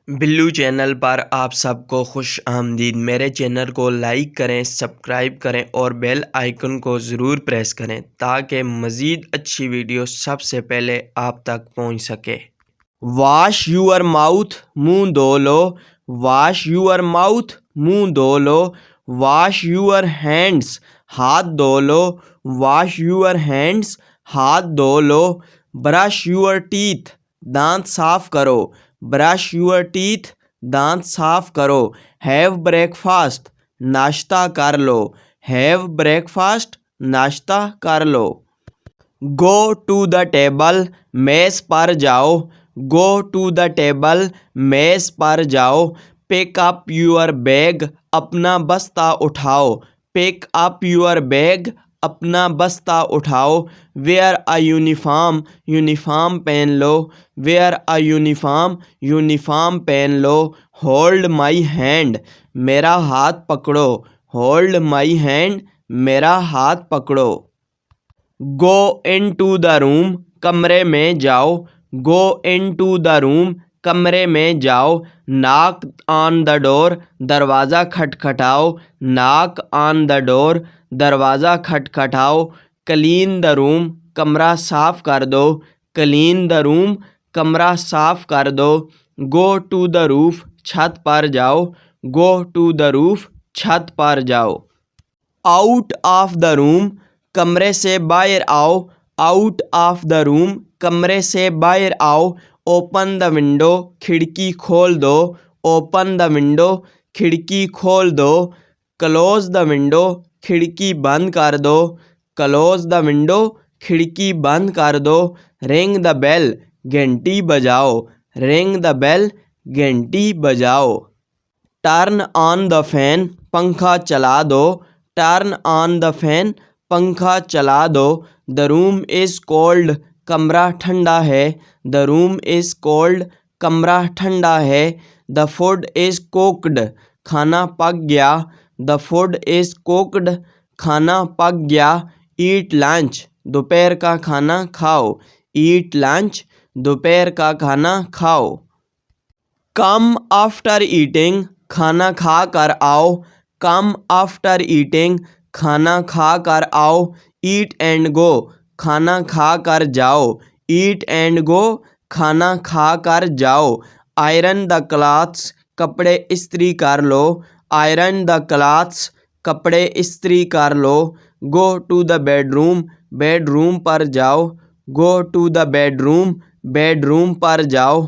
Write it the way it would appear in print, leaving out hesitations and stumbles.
Billu channel पर आप सबको खुश आमदीद। मेरे चैनल को लाइक करें, सब्सक्राइब करें और बेल आइकन को ज़रूर प्रेस करें ताकि मज़ीद अच्छी वीडियो सबसे पहले आप तक पहुंच सके। वॉश यूअर माउथ, मुंह धो लो। वॉश यूअर माउथ, मुंह धो लो। वॉश यूअर हैंड्स, हाथ धो लो। वॉश यूअर हैंड्स, हाथ धो लो। ब्रश यूअर टीथ, दांत साफ करो। ब्रश यूअर टीथ, दांत साफ करो। हैव ब्रेकफास्ट, नाश्ता कर लो। हैव ब्रेकफास्ट, नाश्ता कर लो। गो टू द टेबल, मेज़ पर जाओ। गो टू द टेबल, मेज़ पर जाओ। पिक अप यूअर बैग, अपना बस्ता उठाओ। पिक अप यूअर बैग, अपना बस्ता उठाओ। वेयर अ यूनिफॉर्म, यूनिफॉर्म पहन लो। वेयर अ यूनिफॉर्म, यूनिफॉर्म पहन लो। होल्ड माई हैंड, मेरा हाथ पकड़ो। होल्ड माई हैंड, मेरा हाथ पकड़ो। गो इन टू द रूम, कमरे में जाओ। गो इन टू द रूम, कमरे में जाओ। नॉक ऑन द डोर, दरवाज़ा खटखटाओ। नॉक ऑन द डोर, दरवाज़ा खटखटाओ। क्लीन द रूम, कमरा साफ कर दो। क्लीन द रूम, कमरा साफ कर दो। गो टू द रूफ, छत पर जाओ। गो टू द रूफ, छत पर जाओ। आउट ऑफ द रूम, कमरे से बाहर आओ। आउट ऑफ द रूम, कमरे से बाहर आओ। ओपन द विंडो, खिड़की खोल दो। ओपन द विंडो, खिड़की खोल दो। क्लोज द विंडो, खिड़की बंद कर दो। क्लोज द विंडो, खिड़की बंद कर दो। रिंग द बेल, घंटी बजाओ। रिंग द बेल, घंटी बजाओ। टर्न ऑन द फैन, पंखा चला दो। टर्न ऑन द फैन, पंखा चला दो। द रूम इज़ कोल्ड, कमरा ठंडा है। द रूम इज़ कोल्ड, कमरा ठंडा है। द फूड इज़ कुक्ड, खाना पक गया। द फूड इज़ कुक्ड, खाना पक गया। ईट लंच, दोपहर का खाना खाओ। ईट लंच, दोपहर का खाना खाओ। कम आफ्टर ईटिंग, खाना खा कर आओ। कम आफ्टर ईटिंग, खाना खा कर आओ। ईट एंड गो, खाना खा कर जाओ। ईट एंड गो, खाना खा कर जाओ। आयरन द क्लॉथ्स, कपड़े इस्त्री कर लो। आयरन द क्लॉथ्स, कपड़े इस्त्री कर लो। Go to the bedroom, bedroom पर जाओ। Go to the bedroom, bedroom पर जाओ।